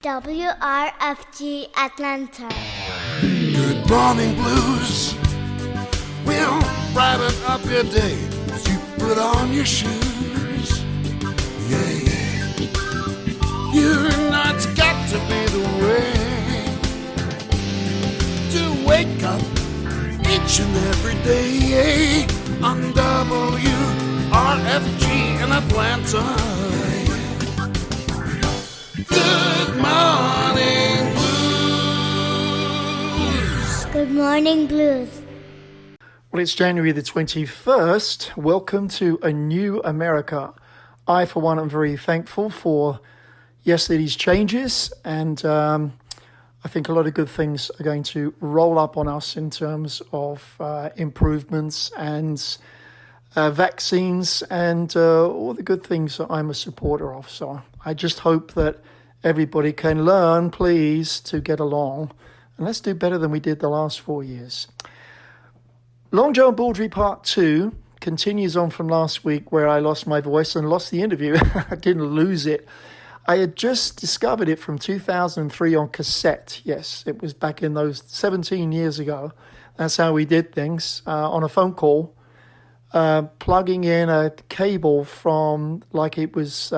WRFG Atlanta. Good morning blues will brighten up your day as you put on your shoes. Yeah, yeah. You know it's got to be the way to wake up each and every day on WRFG in Atlanta. Good morning blues. Good morning, blues. Well, it's January the 21st. Welcome to a new America. I, for one, am very thankful for yesterday's changes, and I think a lot of good things are going to roll up on us in terms of improvements and vaccines and all the good things that I'm a supporter of. So I just hope that everybody can learn, please, to get along. And let's do better than we did the last 4 years. Long John Baldry Part 2 continues on from last week, where I lost my voice and lost the interview. I didn't lose it. I had just discovered it from 2003 on cassette. Yes, it was back in those 17 years ago. That's how we did things, on a phone call, plugging in a cable from, like it was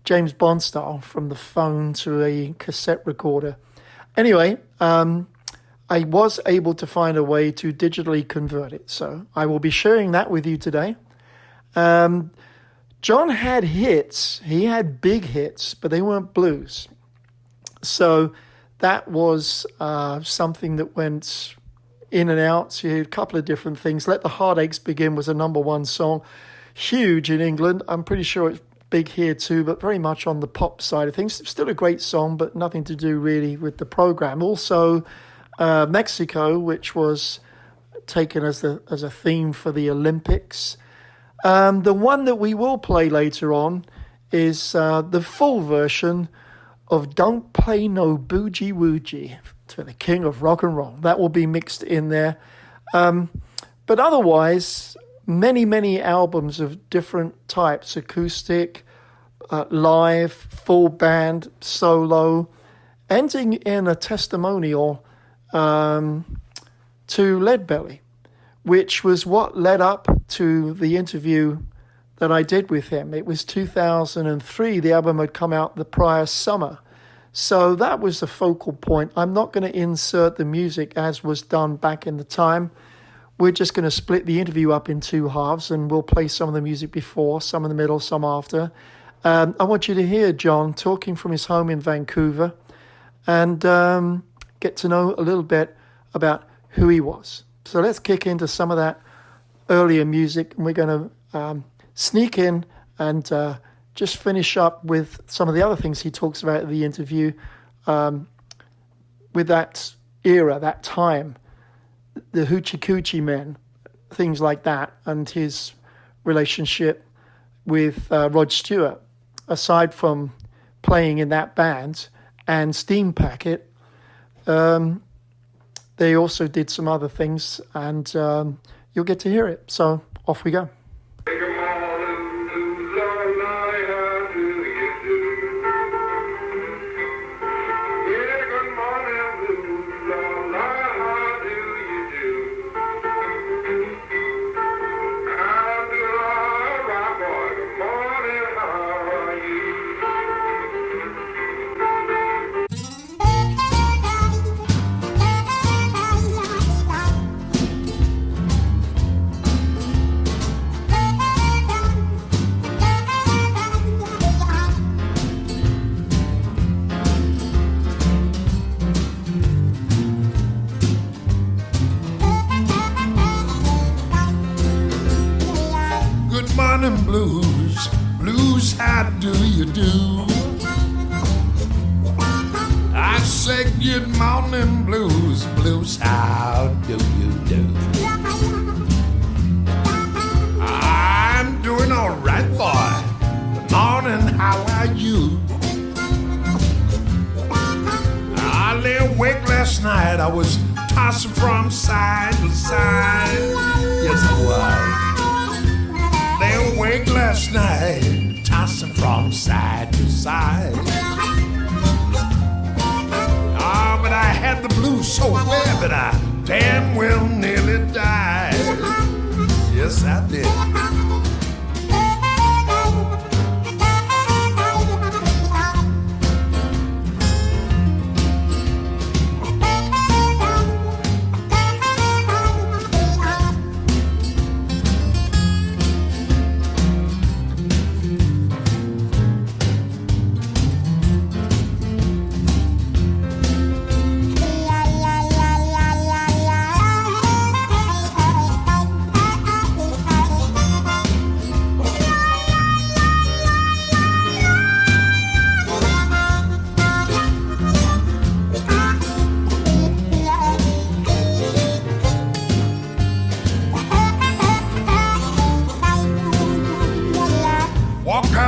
James Bond style, from the phone to a cassette recorder. Anyway, I was able to find a way to digitally convert it. So I will be sharing that with you today. John had hits. He had big hits, but they weren't blues. So that was something that went in and out. So you had a couple of different things. Let the Heartaches Begin was a #1 song. Huge in England. I'm pretty sure it's big here too, but very much on the pop side of things. Still a great song, but nothing to do really with the program. Also, Mexico, which was taken as a theme for the Olympics. The one that we will play later on is the full version of Don't Play No Boogie Woogie to the King of Rock and Roll. That will be mixed in there. But otherwise, many albums of different types: acoustic, live, full band, solo, ending in a testimonial to Leadbelly, which was what led up to the interview that I did with him. It was 2003. The album had come out the prior summer. So that was the focal point. I'm not going to insert the music as was done back in the time. We're just going to split the interview up in two halves, and we'll play some of the music before, some in the middle, some after. I want you to hear John talking from his home in Vancouver and get to know a little bit about who he was. So let's kick into some of that earlier music, and we're going to sneak in and just finish up with some of the other things he talks about in the interview with that era, that time, the Hoochie Coochie Men, things like that, and his relationship with Rod Stewart. Aside from playing in that band and Steam Packet, they also did some other things, and you'll get to hear it. So off we go. Blues, how do you do? I say good morning, blues, how do you do? I'm doing all right, boy. Good morning, how are you? I lay awake last night, I was tossing from side to side. Yes, I was. Lay awake last night, tossing from side to side. so bad that I damn well nearly died. Yes, I did.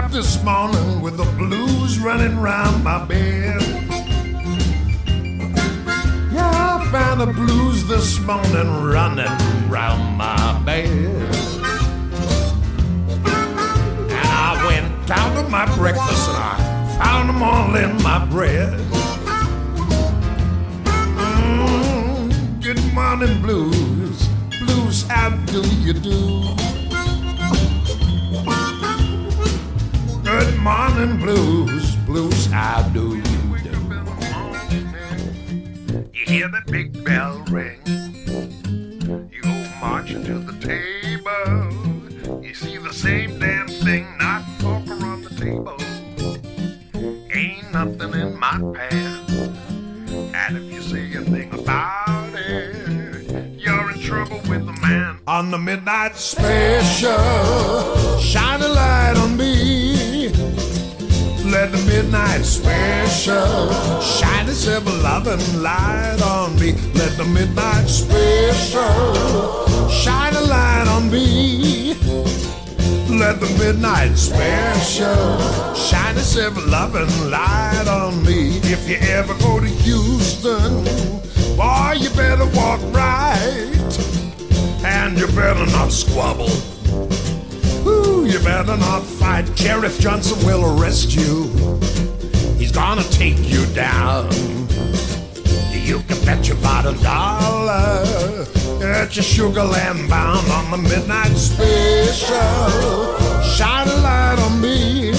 This morning with the blues running round my bed. Yeah, I found the blues this morning running round my bed. And I went down to my breakfast and I found them all in my bread. Good morning blues, blues, how do you do? Good morning blues, blues, how do you do? You hear the big bell ring, you go marching to the table. You see the same damn thing not poker on the table. Ain't nothing in my past, and if you say a thing about it, you're in trouble with the man. On the midnight special, shine a light on me. Let the midnight special shine its ever-loving light on me. Let the midnight special shine a light on me. Let the midnight special shine its ever-loving light on me. If you ever go to Houston, boy, you better walk right, and you better not squabble. Ooh, you better not fight. Sheriff Johnson will arrest you. He's gonna take you down. You can bet your bottom dollar at your Sugar Land bound. On the midnight special, shine a light on me.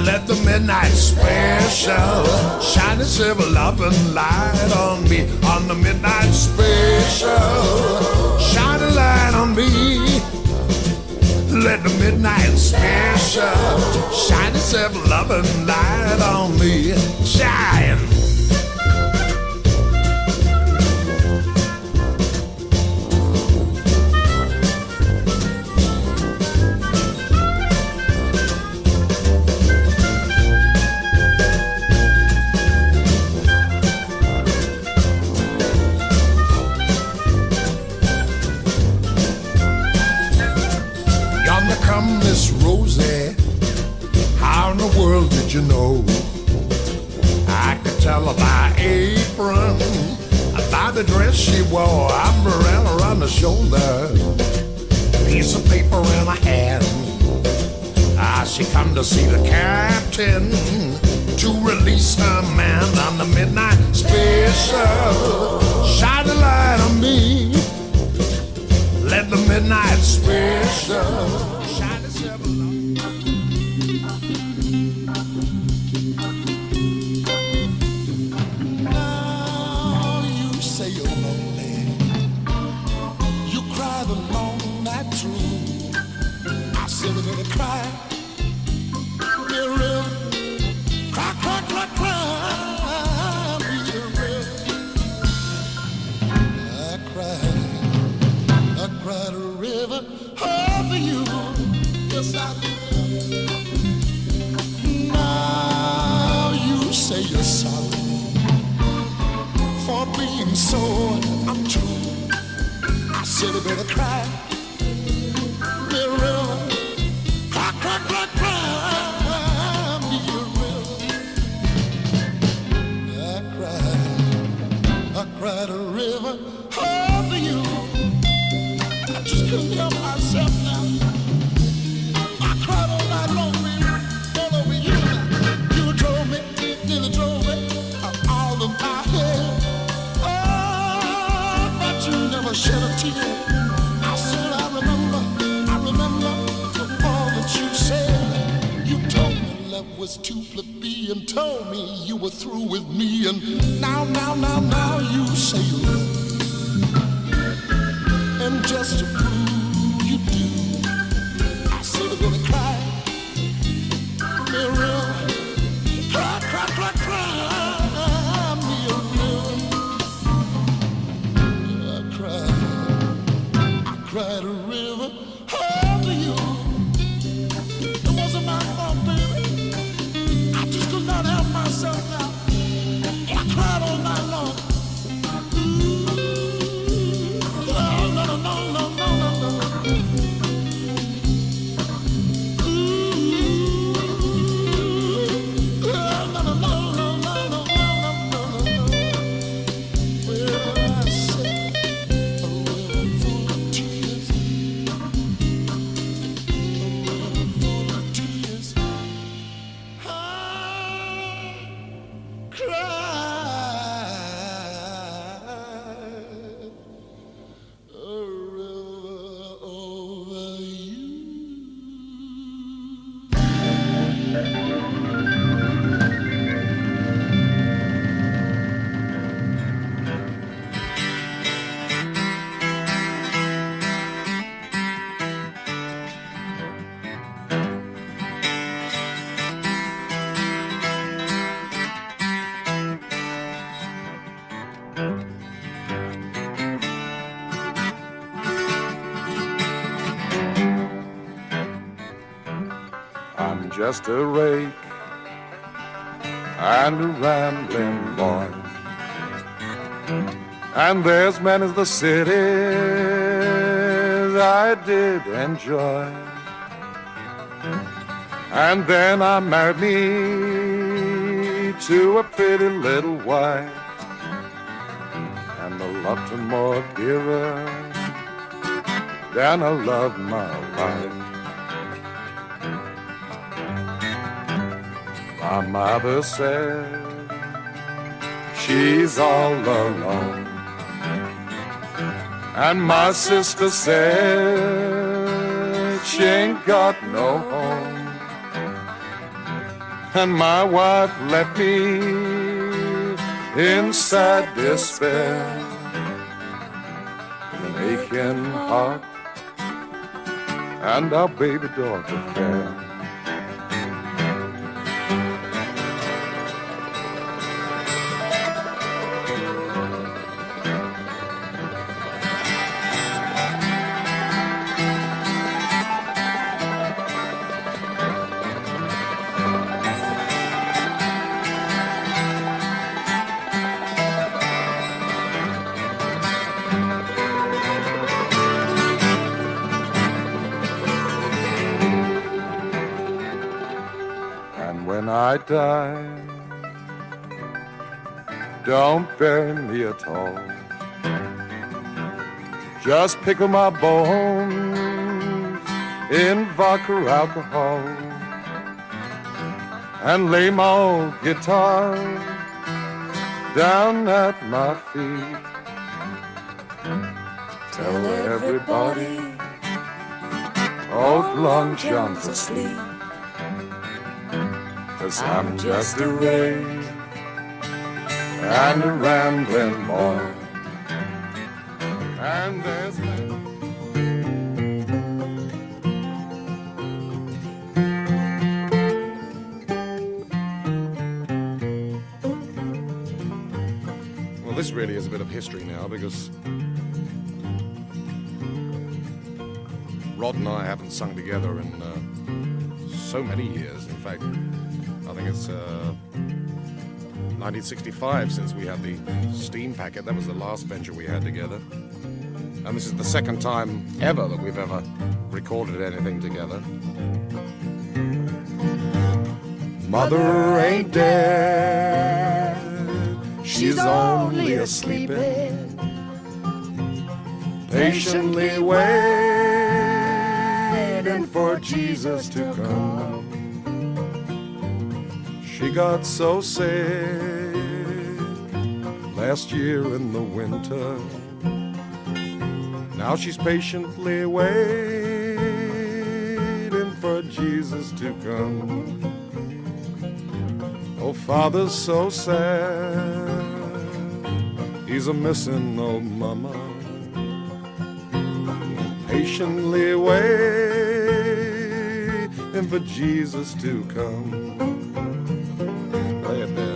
Let the midnight special shine its ever-loving light on me. On the midnight special, shine a light on me. Let the midnight special shine its ever-loving light on me. Shine. Miss Rosie, how in the world did you know? I could tell her by apron, by the dress she wore, umbrella on the shoulder, piece of paper in her hand. She come to see the captain to release her man. On the midnight special, shine a light on me. Let the midnight special shine itself alone. Now you say you're lonely, you cry the long night through. I said a little cry, be a real cry, cry, cry, cry, be a real. I cried a river over you. Yes, I did. Now you say you're sorry for being so untrue. I said I better cry, be a river, cry, cry, cry, cry, be a river. I cried a river over you. I just couldn't help myself now. I cried all night long, baby, all over you. You drove me, nearly drove me all of my head. shed a tear. I said, I remember all that you said. You told me love was too plebeian, told me you were through with me, and now you say you love me. And just to prove you do, I said I'm gonna cry, me a real cry, me a real. I cried a river over you. It wasn't my fault, baby. I just could not help myself now. I cried all night long. I'm just a rake and a rambling boy, and there's many of the cities I did enjoy. And then I married me to a pretty little wife, and I loved her more dearer than I loved my life. My mother said she's all alone, and my sister said she ain't got no home, and my wife left me in sad despair, an aching heart and our baby daughter fair. When I die, don't bury me at all. Just pickle my bones in vodka alcohol and lay my old guitar down at my feet. Tell everybody old Long John's asleep. 'Cause I'm just a rake and a rambling boy, and there's well, this really is a bit of history now, because Rod and I haven't sung together in so many years. In fact, I think it's 1965 since we had the Steam Packet. That was the last venture we had together. And this is the second time ever that we've ever recorded anything together. Mother ain't dead, she's only asleep, patiently waiting for Jesus to come. She got so sick last year in the winter, Now she's patiently waiting for Jesus to come. Oh, Father's so sad, he's a-missing old mama. Patiently waiting for Jesus to come. Play it there.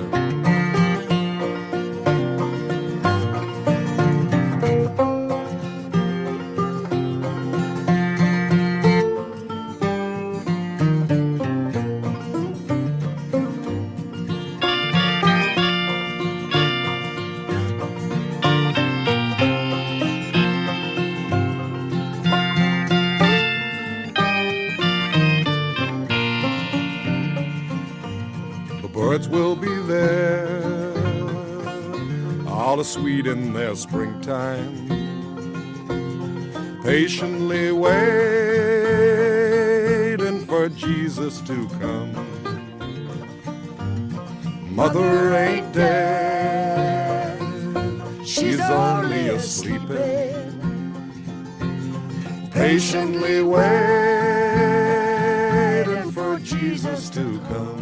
Birds will be there, all is sweet in their springtime, patiently waiting for Jesus to come. Mother ain't dead, she's only a-sleeping, patiently waiting for Jesus to come.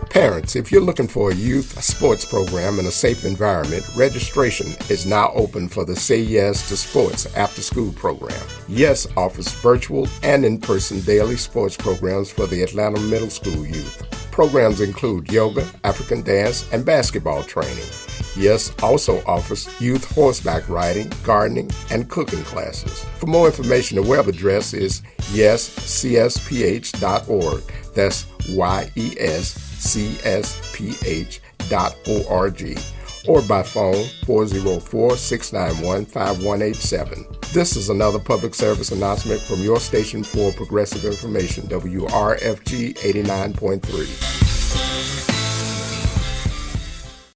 Parents, if you're looking for a youth sports program in a safe environment, registration is now open for the Say Yes to Sports after-school program. Yes offers virtual and in-person daily sports programs for the Atlanta Middle School youth. Programs include yoga, African dance, and basketball training. Yes also offers youth horseback riding, gardening, and cooking classes. For more information, the web address is yescsph.org. That's yescsph.org. Or by phone 404-691-5187. This is another public service announcement from your station for progressive information, WRFG 89.3.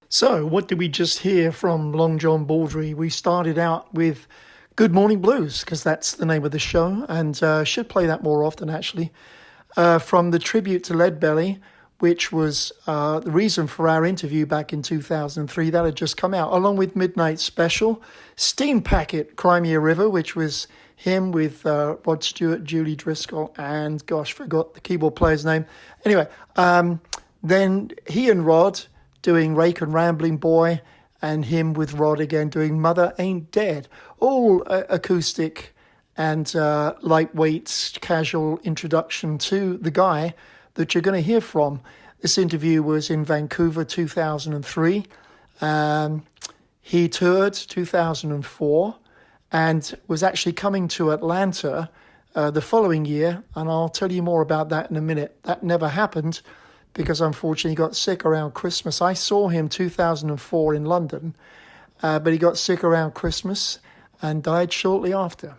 So, what did we just hear from Long John Baldry? We started out with Good Morning Blues, because that's the name of the show, and should play that more often, actually, from the tribute to Leadbelly, which was the reason for our interview back in 2003. That had just come out, along with Midnight Special, Steam Packet, Crimea River, which was him with Rod Stewart, Julie Driscoll, and, gosh, forgot the keyboard player's name. Anyway, then he and Rod doing Rake and Rambling Boy, and him with Rod again doing Mother Ain't Dead. All acoustic and lightweight, casual introduction to the guy that you're going to hear from. This interview was in Vancouver, 2003. He toured 2004 and was actually coming to Atlanta the following year, and I'll tell you more about that in a minute. That never happened because unfortunately he got sick around Christmas. I saw him 2004 in London, but he got sick around Christmas and died shortly after.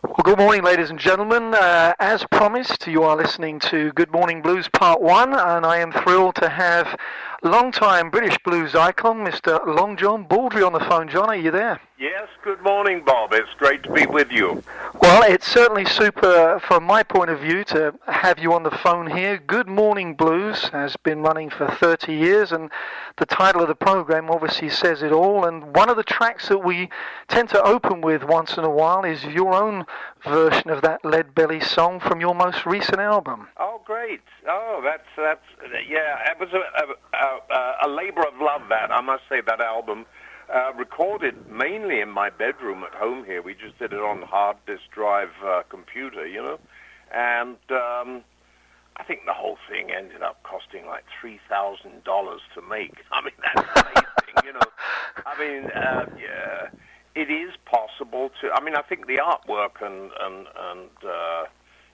Well, good morning, ladies and gentlemen. As promised, you are listening to Good Morning Blues Part 1, and I am thrilled to have long-time British blues icon, Mr. Long John Baldry on the phone. John, are you there? Yes, good morning, Bob. It's great to be with you. Well, it's certainly super from my point of view to have you on the phone here. Good Morning Blues has been running for 30 years, and the title of the program obviously says it all. And one of the tracks that we tend to open with once in a while is your own version of that Leadbelly song from your most recent album. Oh, great. Oh, that's yeah, it was a labor of love, that, I must say, that album. Recorded mainly in my bedroom at home here. We just did it on hard disk drive computer, you know. And I think the whole thing ended up costing like $3,000 to make. I mean, that's amazing, you know. I mean, yeah, it is possible to. I mean, I think the artwork and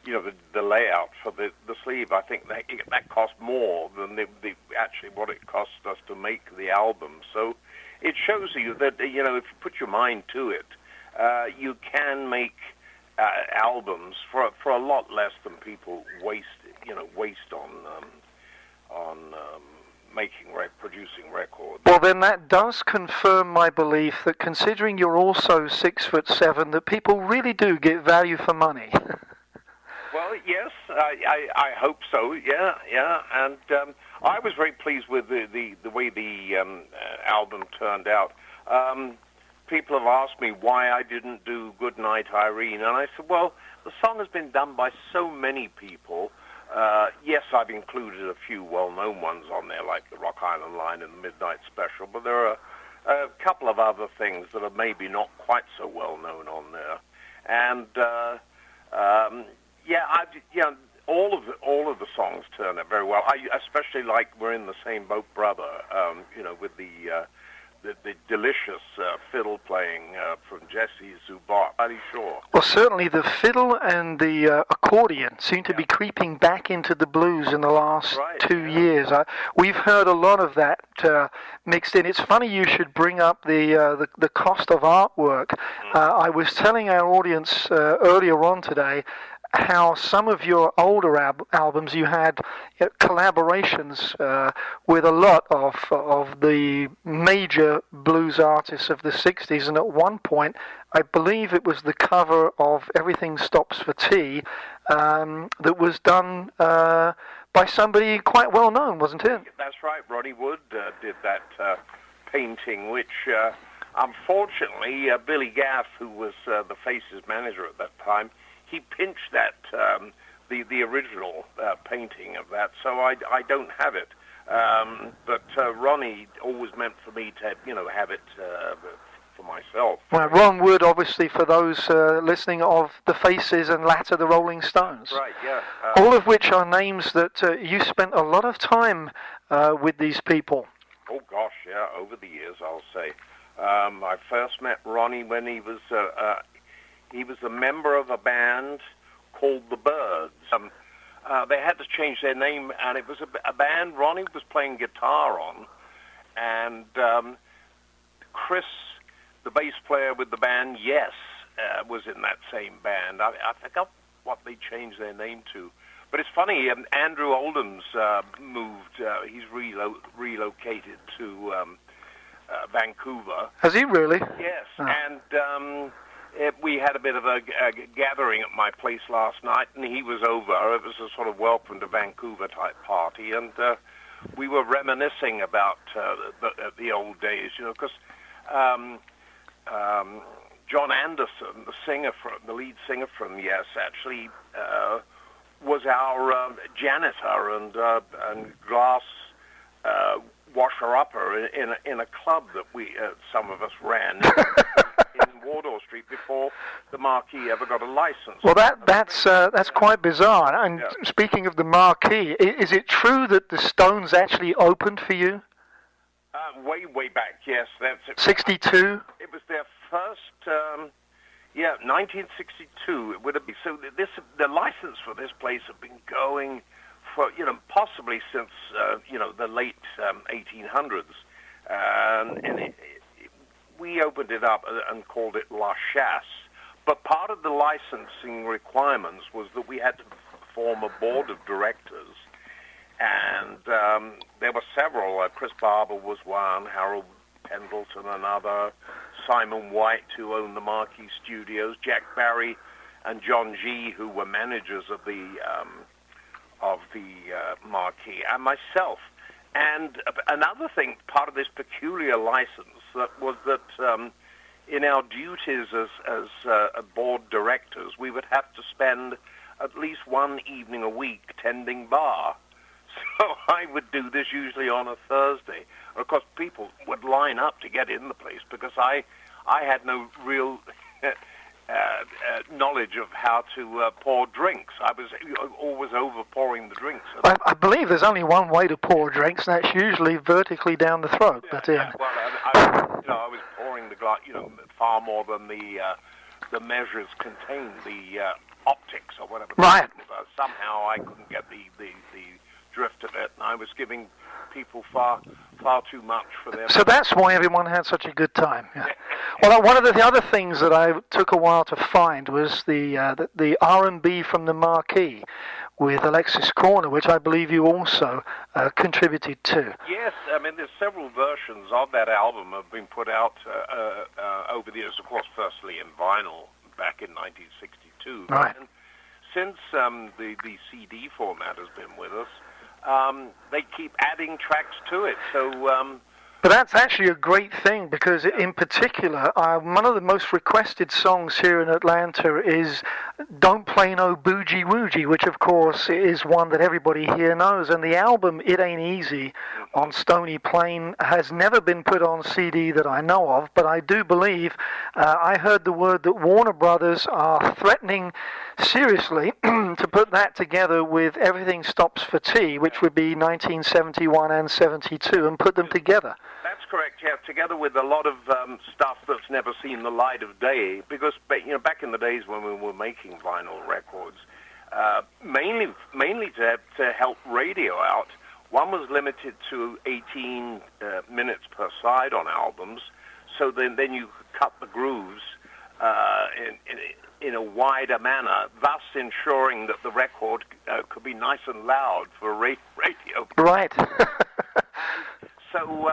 you know, the layout for the sleeve, I think that cost more than the actually what it cost us to make the album. So it shows you that, you know, if you put your mind to it, you can make albums for a lot less than people waste on producing records. Well, then that does confirm my belief that, considering you're also 6'7", that people really do get value for money. Well, Well, yes, I hope so. Yeah, and I was very pleased with the way the album turned out. People have asked me why I didn't do Goodnight Irene, and I said, well, the song has been done by so many people. Yes, I've included a few well-known ones on there, like the Rock Island Line and the Midnight Special, but there are a couple of other things that are maybe not quite so well-known on there. And all of the songs turn out very well. I especially like "We're in the Same Boat, Brother." With the delicious fiddle playing from Jesse Zubat. Pretty sure. Well, certainly the fiddle and the accordion seem to be creeping back into the blues in the last 2 years. We've heard a lot of that mixed in. It's funny you should bring up the cost of artwork. I was telling our audience earlier on today how some of your older albums you had collaborations with a lot of the major blues artists of the 60s, and at one point I believe it was the cover of Everything Stops for Tea that was done by somebody quite well known, wasn't it? That's right. Ronnie Wood did that painting, which unfortunately Billy Gaff, who was the Faces manager at that time, he pinched that the original painting of that, so I don't have it. But Ronnie always meant for me to have it for myself. Well, Ron Wood, obviously, for those listening, of the Faces and latter the Rolling Stones. Right. Yeah. All of which are names that you spent a lot of time with these people. Oh gosh, yeah. Over the years, I'll say. I first met Ronnie when he was a member of a band called The Birds. They had to change their name, and it was a band Ronnie was playing guitar on, and Chris, the bass player with the band, Yes, was in that same band. I forgot what they changed their name to. But it's funny, Andrew Oldham's moved, he's relocated to Vancouver. Has he really? Yes, and we had a bit of a gathering at my place last night, and he was over. It was a sort of welcome to Vancouver type party, and we were reminiscing about the old days, because John Anderson, the lead singer from Yes, actually was our janitor and glass washer-upper in a club that some of us ran in Wardour Street before the Marquee ever got a license. Well, that's quite bizarre. And speaking of the Marquee, is it true that the Stones actually opened for you? Way back, yes. That's it. 62? It was their first, 1962. It would have been. So the license for this place had been going for, possibly since, the late 1800s. And we opened it up and called it La Chasse. But part of the licensing requirements was that we had to form a board of directors. And there were several. Chris Barber was one, Harold Pendleton another, Simon White, who owned the Marquee Studios, Jack Barry and John G., who were managers of the Marquee, and myself. And another thing, part of this peculiar license, was that in our duties as board directors, we would have to spend at least one evening a week tending bar. So I would do this usually on a Thursday. Of course, people would line up to get in the place because I had no real knowledge of how to pour drinks. I was always over-pouring the drinks. I believe there's only one way to pour drinks, and that's usually vertically down the throat. Well, I was pouring the glass, far more than the measures contained, the optics or whatever. Right. Somehow I couldn't get the drift of it, and I was giving people far too much for their... So that's why everyone had such a good time. Yeah. Well, one of the other things that I took a while to find was the R&B from the Marquee with Alexis Corner, which I believe you also contributed to. Yes, I mean, there's several versions of that album have been put out over the years, of course, firstly in vinyl back in 1962. Right. And since the CD format has been with us, they keep adding tracks to it. So. But that's actually a great thing because, in particular, one of the most requested songs here in Atlanta is Don't Play No Boogie Woogie, which, of course, is one that everybody here knows. And the album It Ain't Easy on Stony Plain has never been put on CD that I know of, but I do believe I heard the word that Warner Brothers are threatening seriously to put that together with Everything Stops for Tea, which would be 1971 and 72, and put them together. That's correct, yeah, together with a lot of stuff that's never seen the light of day, because back in the days when we were making vinyl records, mainly to help radio out, one was limited to 18 minutes per side on albums, so then you cut the grooves in a wider manner, thus ensuring that the record could be nice and loud for radio. Right. So,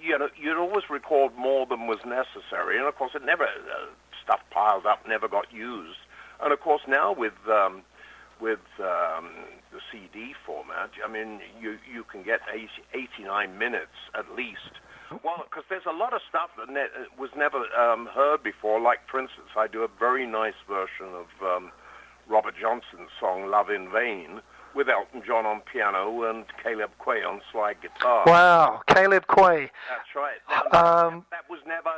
you'd always record more than was necessary, and of course it never, stuff piled up, never got used. And of course now with the CD format, I mean, you can get 89 minutes at least. Well, because there's a lot of stuff that was never heard before, like, for instance, I do a very nice version of Robert Johnson's song Love in Vain, with Elton John on piano and Caleb Quay on slide guitar. Wow, Caleb Quay. That's right. Now, that was never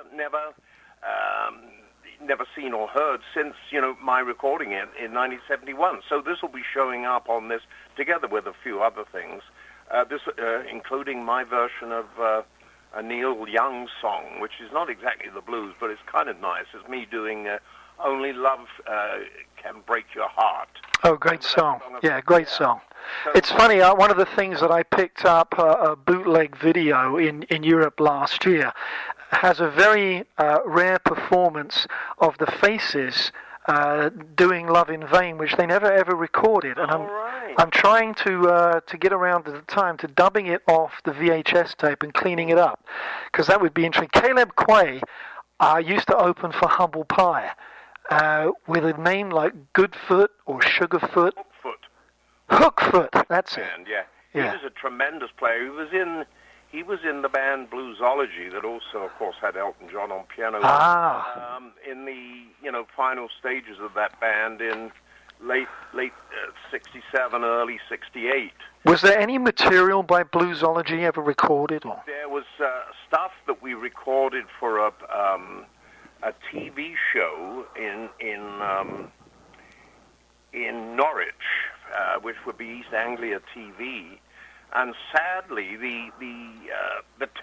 seen or heard since, my recording it in 1971. So this will be showing up on this, together with a few other things, including my version of a Neil Young song, which is not exactly the blues, but it's kind of nice. It's me doing Only Love Can Break Your Heart. Oh, great song. Yeah, great song. It's funny, one of the things that I picked up, a bootleg video in Europe last year, has a very rare performance of the Faces doing Love in Vain, which they never ever recorded. And I'm trying to get around at the time to dubbing it off the VHS tape and cleaning it up, because that would be interesting. Caleb Quay used to open for Humble Pie. With a name like Goodfoot or Sugarfoot. Hookfoot, that's it. And he was a tremendous player. He was in the band Bluesology that also, of course, had Elton John on piano. In the final stages of that band in late 67, early 68. Was there any material by Bluesology ever recorded? Or? There was stuff that we recorded for a TV show in Norwich, which would be East Anglia TV, and sadly the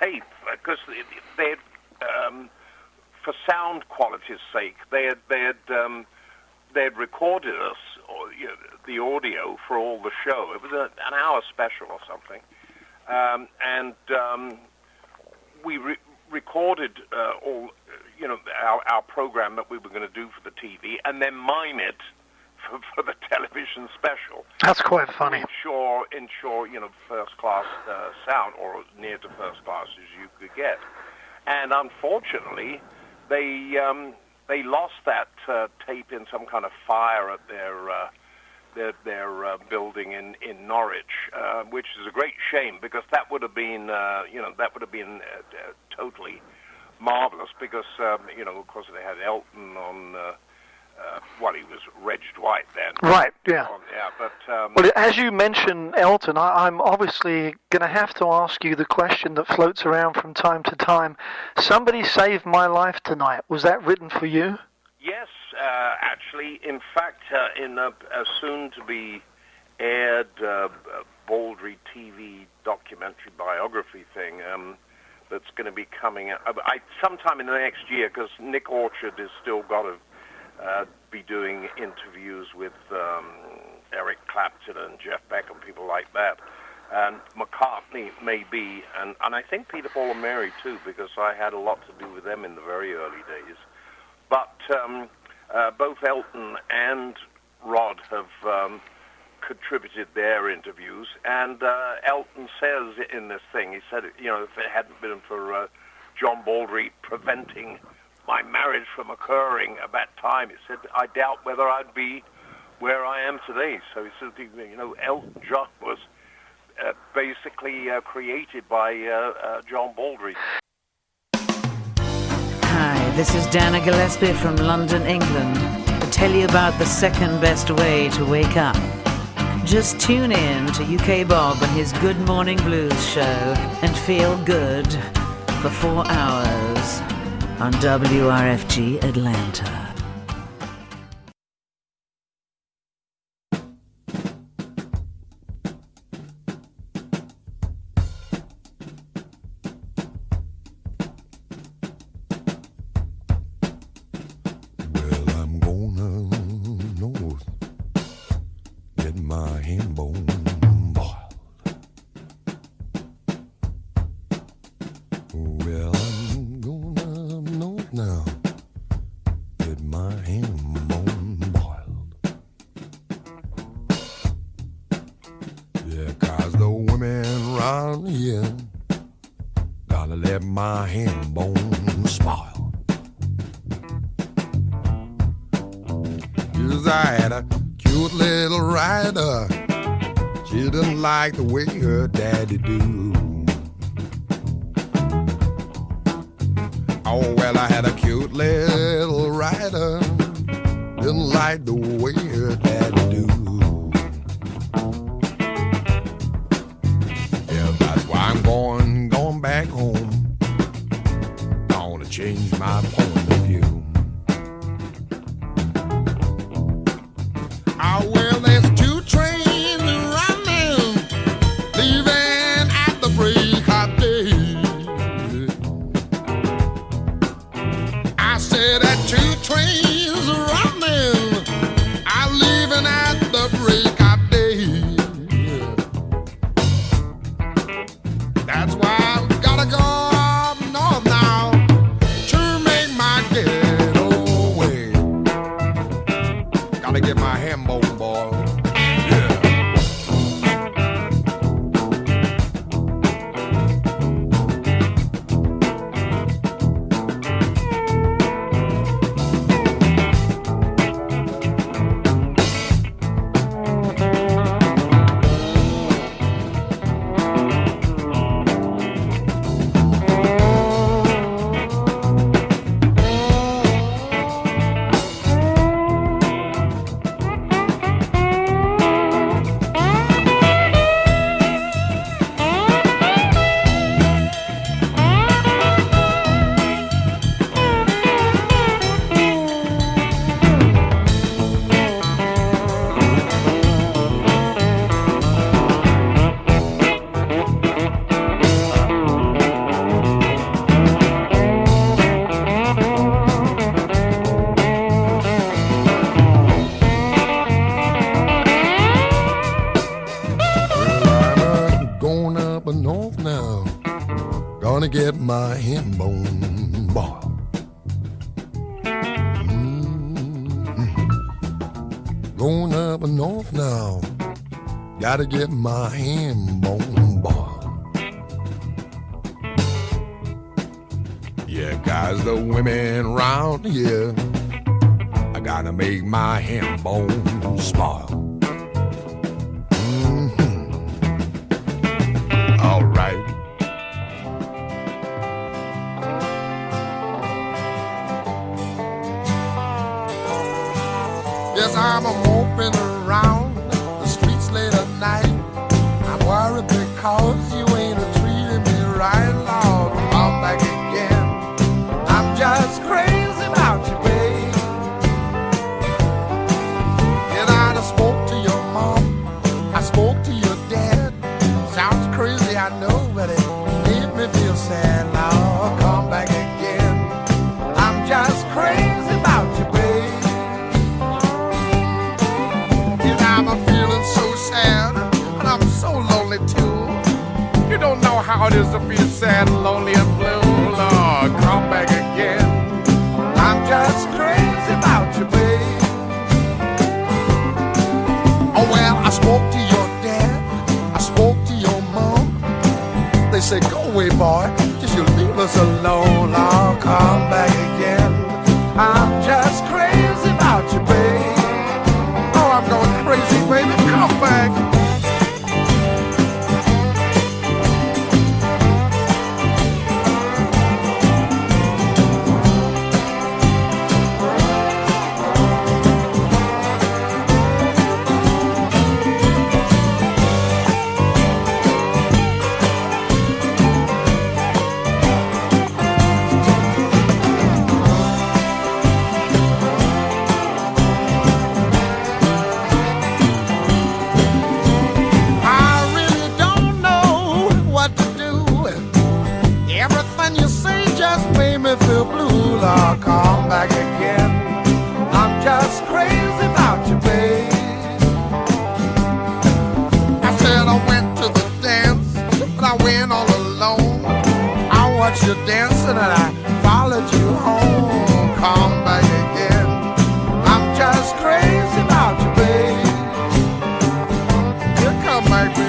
tape, because they had, for sound quality's sake, they had recorded us, or the audio for all the show. It was an hour special or something, and we recorded all. Our program that we were going to do for the TV, and then mime it for the television special. That's quite funny. Ensure first class sound, or near to first class as you could get. And unfortunately, they lost that tape in some kind of fire at their building in Norwich, which is a great shame, because that would have been totally marvelous, because of course they had Elton on. He was Reg Dwight then. Right. Yeah. But as you mentioned Elton, I'm obviously going to have to ask you the question that floats around from time to time. Somebody Saved My Life Tonight. Was that written for you? Yes, actually. In fact, in a soon-to-be aired Baldry TV documentary biography thing. That's going to be coming out sometime in the next year, because Nick Orchard has still got to be doing interviews with Eric Clapton and Jeff Beck and people like that. And McCartney may be, and I think Peter, Paul and Mary too, because I had a lot to do with them in the very early days. But both Elton and Rod have contributed their interviews, and Elton says in this thing, he said, if it hadn't been for John Baldry preventing my marriage from occurring at that time, he said, I doubt whether I'd be where I am today. So it's sort of, you know, Elton John was basically created by John Baldry. Hi, this is Dana Gillespie from London, England, to tell you about the second best way to wake up. Just tune in to UK Bob and his Good Morning Blues show and feel good for 4 hours on WRFG Atlanta. Like the way her daddy do. Oh, well, I had a cute little rider, didn't like the way her daddy do. Yeah, that's why I'm going back home. Gonna change my point of view. Oh, well, there's 2 trains trains running, I'm leaving at the break of day. That's why I gotta go up north now to make my getaway. Gotta get my ham bone boiled. Get my ham bone boiled. Going up north now, gotta get my ham bone boiled. Yeah, guys, the women round here, I gotta make my ham bone spoil. All right. Yes, I'm moping around the streets late at night. I'm worried because you ain't treating me right, Lord. Come back again. I'm just crazy about you, babe. And I done spoke to your mom, I spoke to your dad. Sounds crazy, I know, but it made me feel sad, Lord. Come back again. I'm just crazy about you, babe. I'm feeling so sad, and I'm so lonely too. You don't know how it is to feel sad and lonely and blue. Lord, come back again. I'm just crazy about you, babe. Oh well, I spoke to your dad, I spoke to your mom. They said, go away, boy, just you leave us alone. Lord, come back again. I'm just crazy about you, babe. Oh, I'm going watched you dancing and I followed you home. Come back again. I'm just crazy about you, babe. You come back, baby.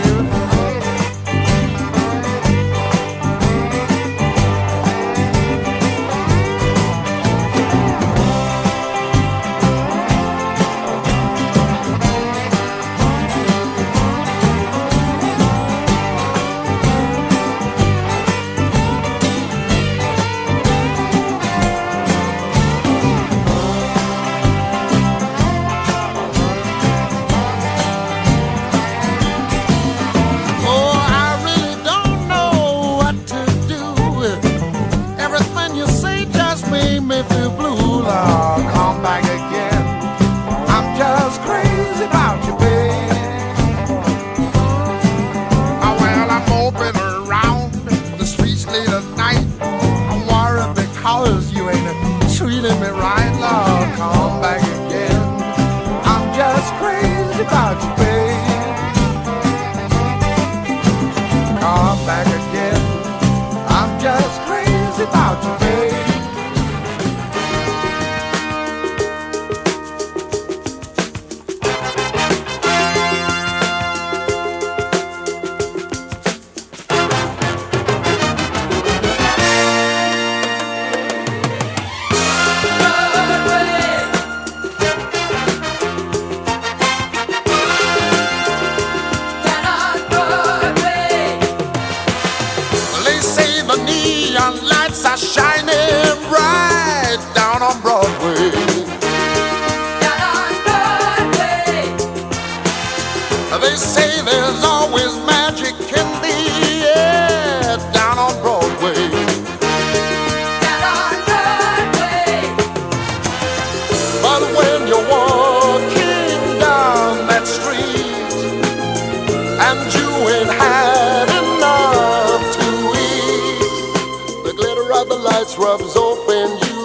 Rubs off and you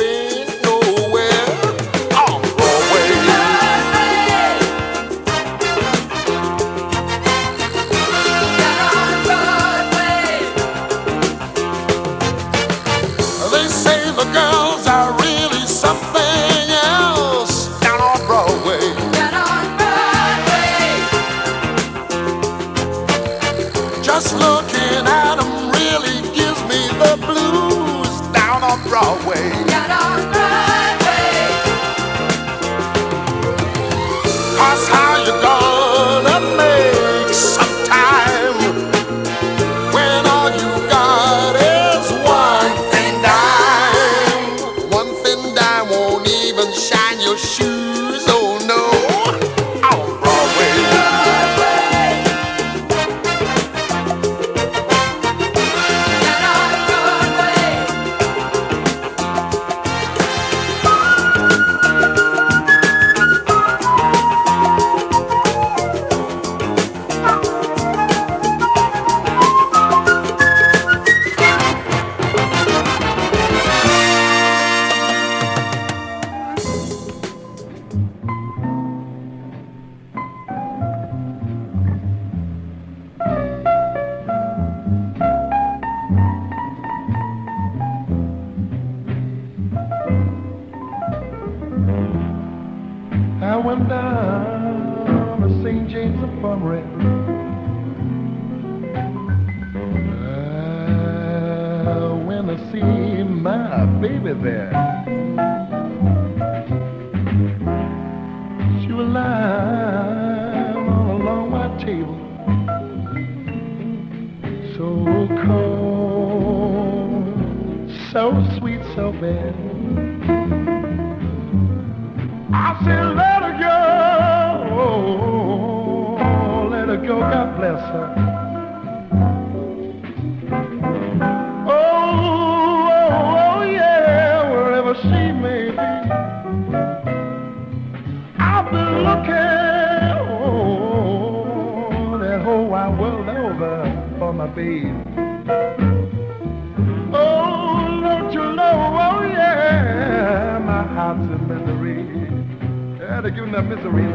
ain't nowhere on Broadway. They say the girls are really something else down on Broadway. Just looking at them really gives me the blues. Down on Broadway. Down on Broadway. 'Cause how you gonna make some time when all you got is one thin dime? One thin dime won't even shine your shoes, oh no, on Broadway. I went down to St. James Infirmary. I went to see my baby there. She was lying on a long white table, so cold, so sweet, so bad. I said, let her go, God bless her. Oh, yeah, wherever she may be. I've been looking, that whole wide world over for my baby. Oh, don't you know, oh yeah, my heart's in misery. Yeah, they're giving that misery.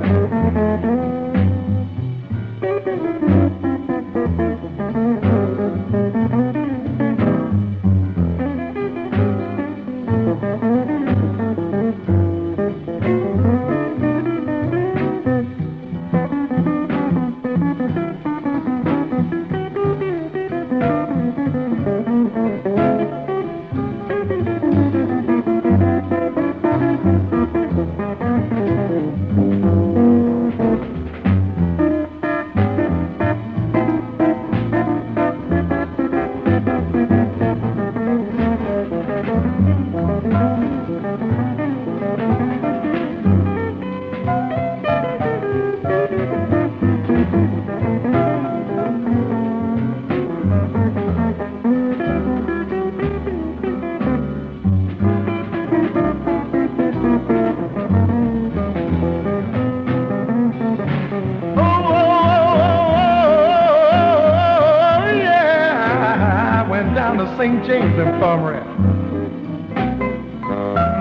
the St. James Infirmary.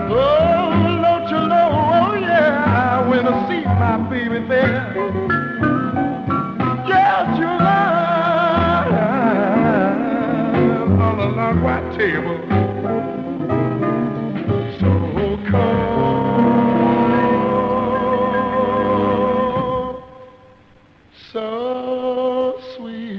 Oh, don't you know, oh yeah, I went to see my baby there. Just you love on a long white table. So cold, so sweet.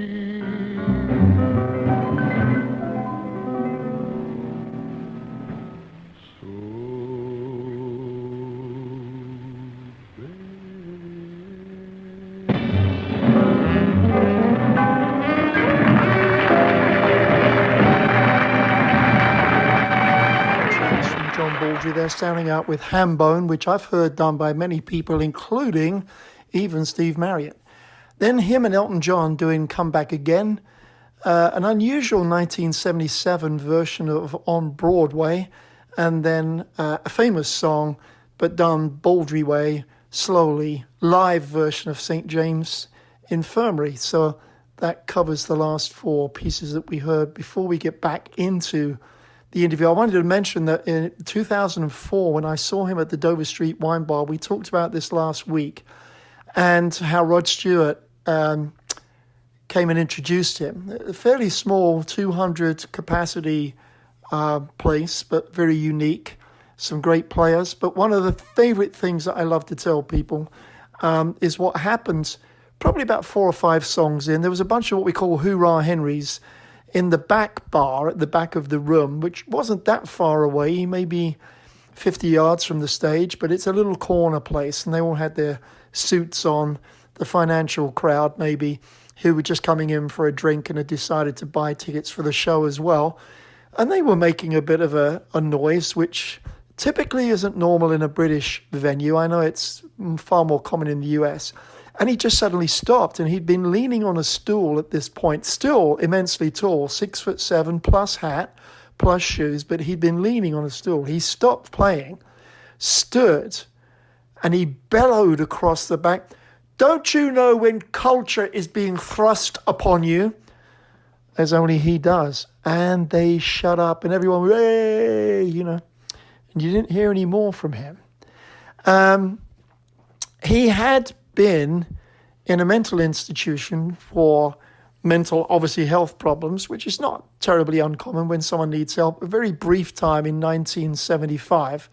John Baldry there, sounding out with Hambone, which I've heard done by many people, including even Steve Marriott. Then him and Elton John doing Come Back Again, an unusual 1977 version of On Broadway, and then a famous song, but done Baldry way, slowly, live version of St. James Infirmary. So that covers the last four pieces that we heard. Before we get back into the interview, I wanted to mention that in 2004, when I saw him at the Dover Street Wine Bar, we talked about this last week, and how Rod Stewart came and introduced him. A fairly small 200 capacity place, but very unique. Some great players. But one of the favorite things that I love to tell people is what happened probably about 4 or 5 songs in. There was a bunch of what we call Hoorah Henrys in the back bar at the back of the room, which wasn't that far away, maybe 50 yards from the stage, but it's a little corner place, and they all had their suits on, the financial crowd maybe, who were just coming in for a drink and had decided to buy tickets for the show as well. And they were making a bit of a noise, which typically isn't normal in a British venue. I know it's far more common in the US. And he just suddenly stopped, and he'd been leaning on a stool at this point, still immensely tall, 6'7", plus hat, plus shoes, but he'd been leaning on a stool. He stopped playing, stood, and he bellowed across the back, "Don't you know when culture is being thrust upon you?" As only he does. And they shut up, and everyone, "Hey!" you know. And you didn't hear any more from him. He had been in a mental institution for mental, obviously, health problems, which is not terribly uncommon when someone needs help. A very brief time in 1975.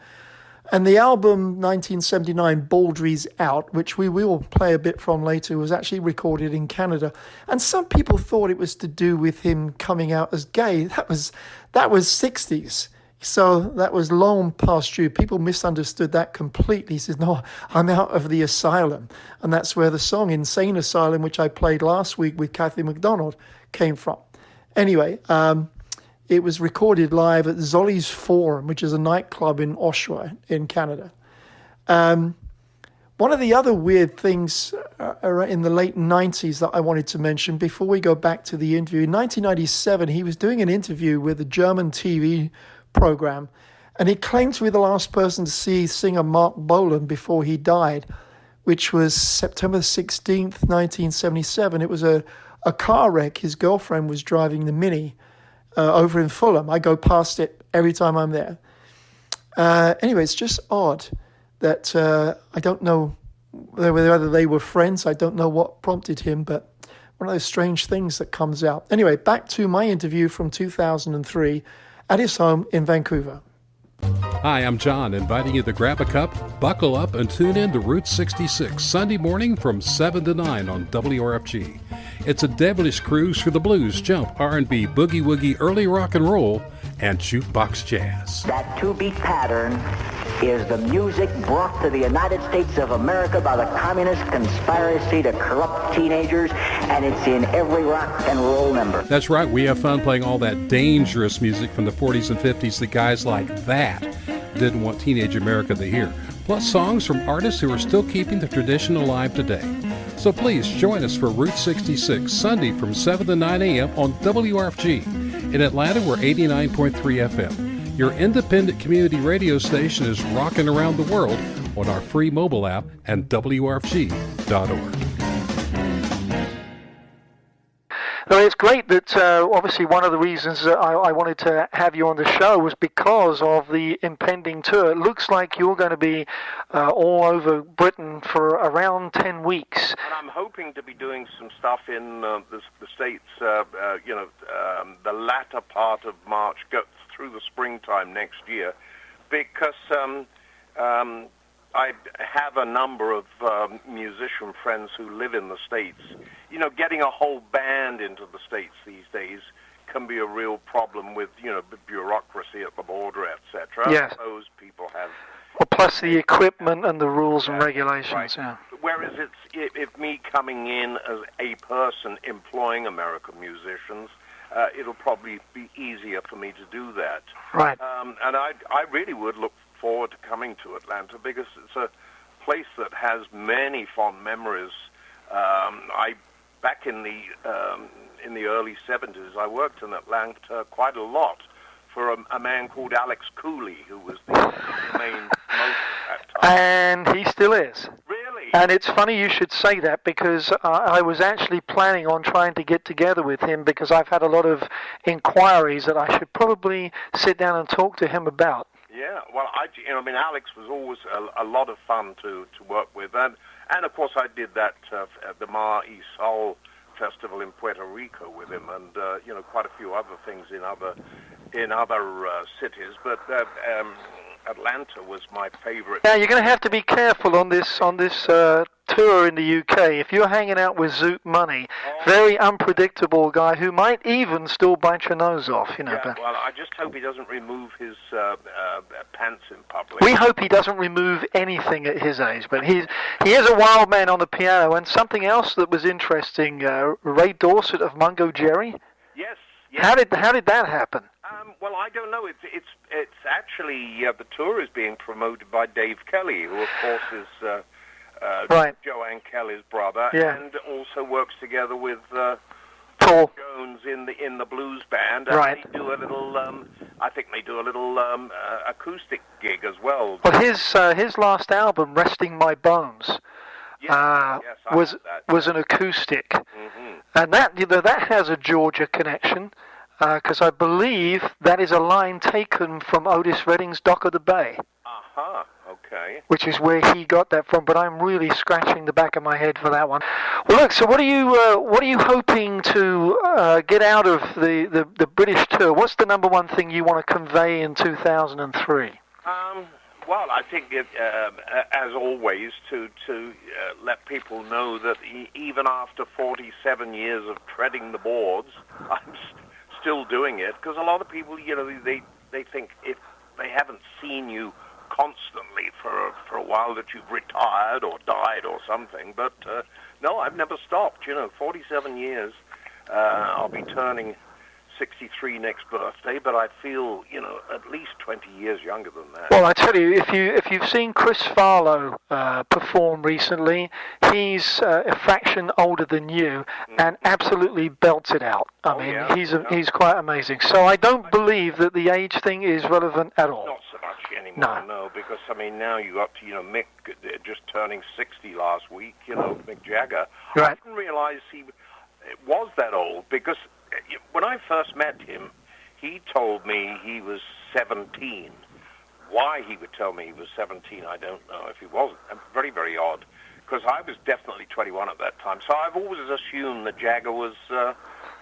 And the album 1979, Baldry's Out, which we will play a bit from later, was actually recorded in Canada. And some people thought it was to do with him coming out as gay. That was 60s. So that was long past due. People misunderstood that completely. He says, "No, I'm out of the asylum." And that's where the song Insane Asylum, which I played last week with Kathy McDonald, came from. Anyway, it was recorded live at Zolly's Forum, which is a nightclub in Oshawa in Canada. One of the other weird things in the late 90s that I wanted to mention before we go back to the interview, in 1997, he was doing an interview with a German TV program, and he claimed to be the last person to see singer Mark Bolan before he died, which was September 16th, 1977. It was a car wreck. His girlfriend was driving the Mini over in Fulham. I go past it every time I'm there. Anyway, it's just odd that I don't know whether they were friends. I don't know what prompted him, but one of those strange things that comes out. Anyway, back to my interview from 2003 at his home in Vancouver. Hi, I'm John, inviting you to grab a cup, buckle up, and tune in to Route 66, Sunday morning from 7 to 9 on WRFG. It's a devilish cruise through the blues, jump, R&B, boogie-woogie, early rock and roll, and jukebox jazz. That two-beat pattern is the music brought to the United States of America by the communist conspiracy to corrupt teenagers, and it's in every rock and roll number. That's right, we have fun playing all that dangerous music from the 40s and 50s that guys like that didn't want teenage America to hear, plus songs from artists who are still keeping the tradition alive today. So please join us for Route 66, Sunday from 7 to 9 a.m. on WRFG. In Atlanta, we're 89.3 FM. Your independent community radio station is rocking around the world on our free mobile app and WRFG.org. Well, it's great that obviously one of the reasons that I wanted to have you on the show was because of the impending tour. It looks like you're going to be all over Britain for around 10 weeks. And I'm hoping to be doing some stuff in the States, the latter part of March, go through the springtime next year, because I have a number of musician friends who live in the States. You know, getting a whole band into the States these days can be a real problem with, bureaucracy at the border, etc. Yes. Those people have... Well, plus the equipment and the rules and regulations, right. yeah. Whereas if me coming in as a person employing American musicians, it'll probably be easier for me to do that. Right. And I really would look forward to coming to Atlanta because it's a place that has many fond memories. Back in the early 70s, I worked in Atlanta quite a lot for a man called Alex Cooley, who was the main promoter at that time. And he still is. Really? And it's funny you should say that because I was actually planning on trying to get together with him because I've had a lot of inquiries that I should probably sit down and talk to him about. Yeah, well, Alex was always a lot of fun to work with, and of course I did that at the Mar y Sol Festival in Puerto Rico with him, and quite a few other things in other cities, but Atlanta was my favorite. Now you're going to have to be careful on this tour in the UK. If you're hanging out with Zoot Money, very unpredictable guy who might even still bite your nose off, Yeah, well, I just hope he doesn't remove his pants in public. We hope he doesn't remove anything at his age, but he is a wild man on the piano. And something else that was interesting, Ray Dorset of Mungo Jerry. Yes. How did that happen? Well, I don't know. It's actually the tour is being promoted by Dave Kelly, who of course is right. Joanne Kelly's brother, yeah. and also works together with Paul Jones in the blues band. And right. they do a little. I think they do a little acoustic gig as well. Well, his last album, Resting My Bones, was an acoustic, and that has a Georgia connection. Because I believe that is a line taken from Otis Redding's Dock of the Bay. Okay. Which is where he got that from, but I'm really scratching the back of my head for that one. Well, look. So, what are you hoping to get out of the British tour? What's the number one thing you want to convey in 2003? Well, I think as always, to let people know that even after 47 years of treading the boards, I'm still doing it, because a lot of people, they think if they haven't seen you constantly for a while that you've retired or died or something. But no, I've never stopped. 47 years. I'll be turning 63 next birthday, but I feel, at least 20 years younger than that. Well, I tell you, if you've seen Chris Farlow perform recently, he's a fraction older than you and absolutely belts it out. I mean, he's quite amazing. So I don't believe that the age thing is relevant at all. Not so much anymore, no, because now you got to, Mick just turning 60 last week, Mick Jagger. Right. I didn't realize he was that old, because when I first met him, he told me he was 17. Why he would tell me he was 17, I don't know. If he wasn't, very, very odd, because I was definitely 21 at that time. So I've always assumed that Jagger was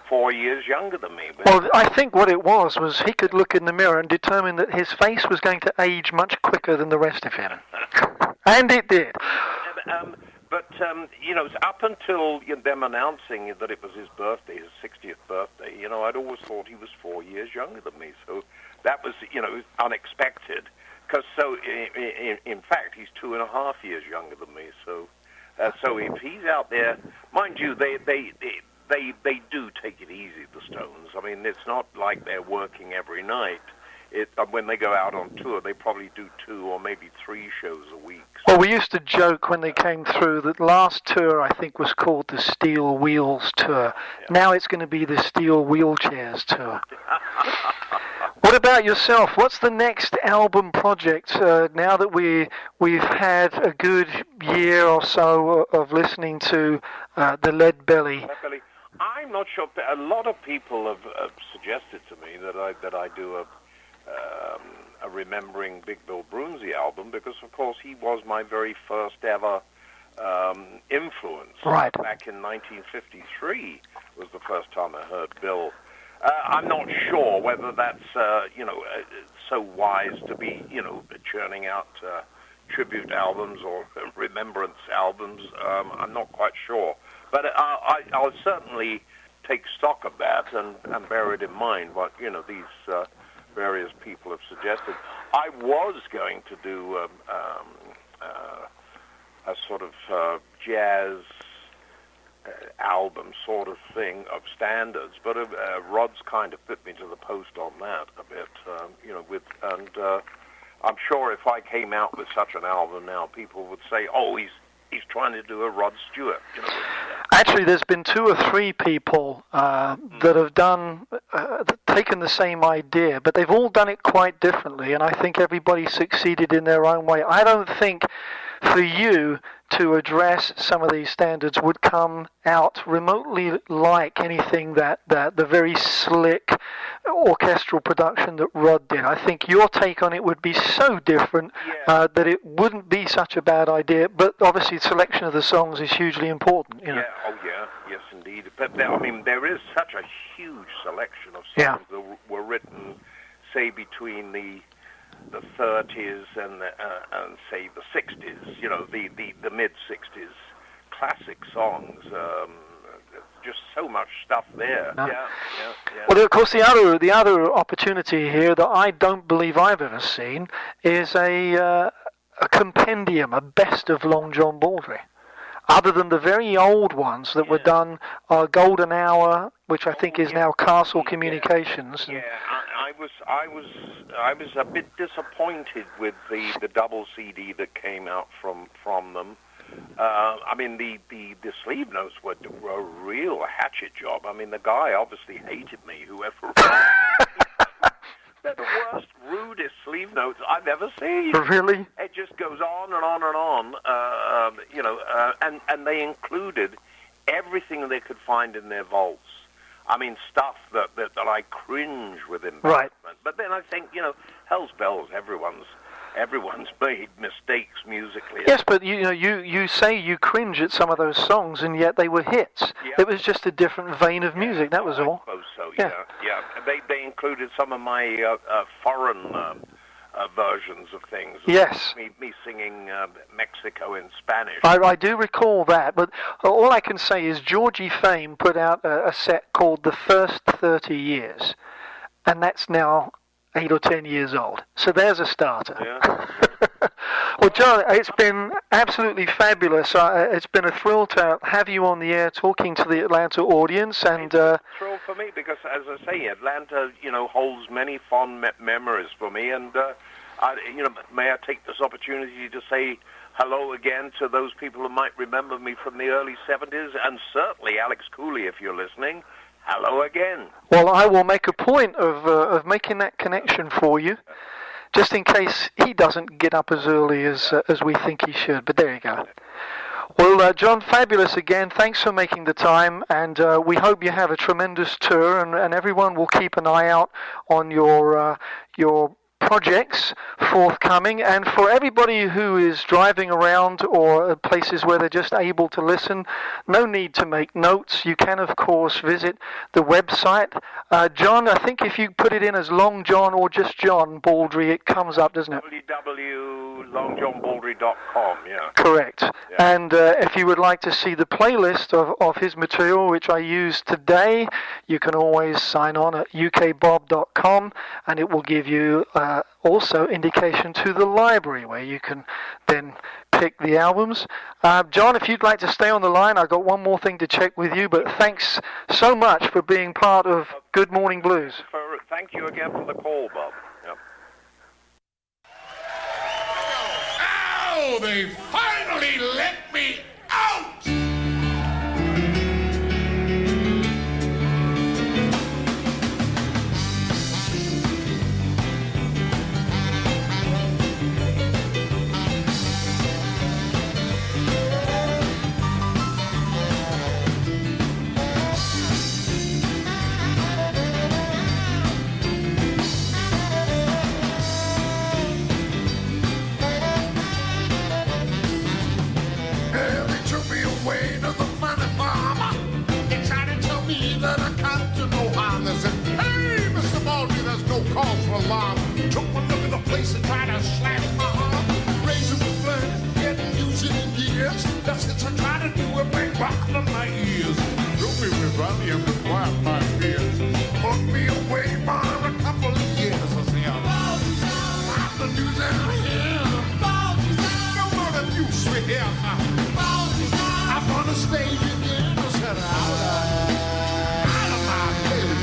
4 years younger than me. Well, I think what it was he could look in the mirror and determine that his face was going to age much quicker than the rest of him. And it did. But, it's up until them announcing that it was his birthday, his 60th birthday, I'd always thought he was 4 years younger than me. So that was, unexpected. Because in fact, he's 2.5 years younger than me. So if he's out there, mind you, they do take it easy, the Stones. I mean, it's not like they're working every night. When they go out on tour, they probably do 2 or maybe 3 shows a week. Well, we used to joke when they came through that last tour, I think, was called the Steel Wheels Tour. Yeah. Now it's going to be the Steel Wheelchairs Tour. What about yourself? What's the next album project now that we've had a good year or so of listening to the Lead Belly? I'm not sure. A lot of people have suggested to me that I do a Remembering Big Bill Broonzy album, because, of course, he was my very first ever influence. Right. Back in 1953 was the first time I heard Bill. I'm not sure whether that's, so wise to be, churning out tribute albums or remembrance albums. I'm not quite sure. But I'll certainly take stock of that and bear it in mind, what, these various people have suggested. I was going to do a sort of jazz album sort of thing of standards, but Rod's kind of put me to the post on that a bit, I'm sure if I came out with such an album now, people would say, oh, he's trying to do a Rod Stewart. Actually, there's been 2 or 3 people that have taken the same idea, but they've all done it quite differently, and I think everybody succeeded in their own way. I don't think for you to address some of these standards would come out remotely like anything that the very slick orchestral production that Rod did. I think your take on it would be so different that it wouldn't be such a bad idea, but obviously the selection of the songs is hugely important. Yeah, yes indeed. But there is such a huge selection of songs that were written, say, between the 30s and say the 60s, the mid 60s, classic songs. Just so much stuff there. Yeah. Well, of course, the other opportunity here that I don't believe I've ever seen is a compendium, a best of Long John Baldry. Other than the very old ones that were done, Golden Hour, which I think is now Castle Communications. Yeah, I was a bit disappointed with the double CD that came out from them. The sleeve notes were a real hatchet job. The guy obviously hated me, whoever wrote They're the worst, rudest sleeve notes I've ever seen. Really? It just goes on and on and on, and they included everything they could find in their vaults. Stuff that I cringe with embarrassment. Right. But then I think, hell's bells, everyone's made mistakes musically. Yes, but you say you cringe at some of those songs, and yet they were hits. Yeah. It was just a different vein of music. That was all. I suppose so. Yeah. They included some of my foreign versions of things. Yes. Me singing Mexico in Spanish. I do recall that, but all I can say is Georgie Fame put out a set called The First 30 Years, and that's now 8 or 10 years old. So there's a starter. Yeah. Well, John, it's been absolutely fabulous. It's been a thrill to have you on the air talking to the Atlanta audience. And it's a thrill for me because, as I say, Atlanta, holds many fond memories for me. And, may I take this opportunity to say hello again to those people who might remember me from the early 70s, and certainly Alex Cooley, if you're listening. Hello again. Well, I will make a point of making that connection for you, just in case he doesn't get up as early as we think he should. But there you go. Well, John, fabulous again. Thanks for making the time, and we hope you have a tremendous tour, and everyone will keep an eye out on your projects forthcoming. And for everybody who is driving around or places where they're just able to listen, no need to make notes. You can, of course, visit the website. John, I think if you put it in as Long John or just John Baldry, it comes up, doesn't it? www.longjohnbaldry.com, yeah. Correct. Yeah. And if you would like to see the playlist of his material, which I used today, you can always sign on at ukbob.com, and it will give you also indication to the library where you can then pick the albums. John, if you'd like to stay on the line, I've got one more thing to check with you, but thanks so much for being part of Good Morning Blues. Thank you again for the call, Bob. Yep. Oh, they finally let me out! Valium to quiet my fears. Put me away for a couple of years. I say, I'm the news out here. No more abuse we hear. I'm gonna stay again. I said, out of my head.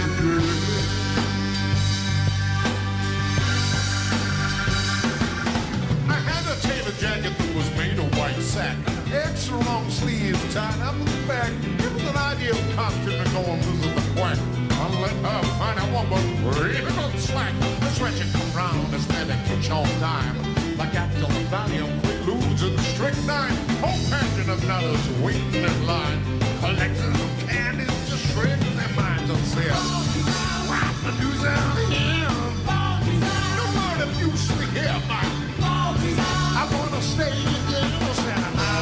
I had a tailor jacket that was made of white sack. Extra long sleeves tied up in the back. It was an ideal costume to go and visit the quack. I'll let her find a woman real slack. That's when you come round, it's better catch on time. Like after the Valium, Quaaludes, and Strychnine. Whole pageant of nutters waiting in line. Collectors of candies just shredding their minds on sale. What the news out here? No more abuse we hear, Mike. I wanna stay again, Santa.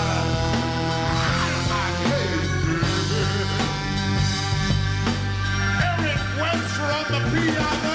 Eric Webster on the piano.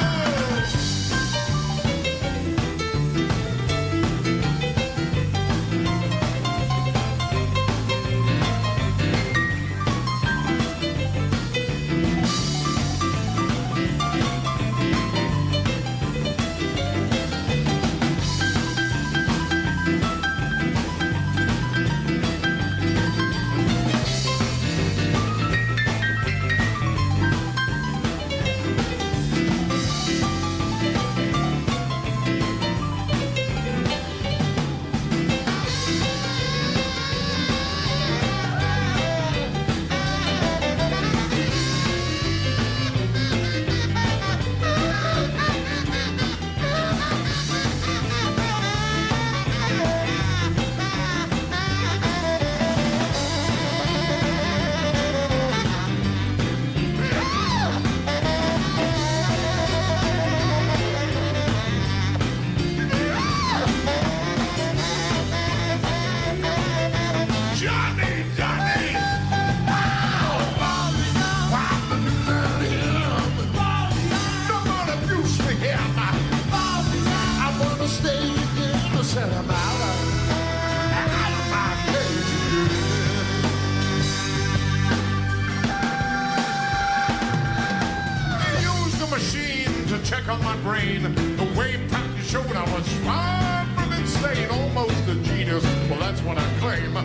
Check on my brain. The way pattern showed I was far from insane, almost a genius. Well, that's what I claim.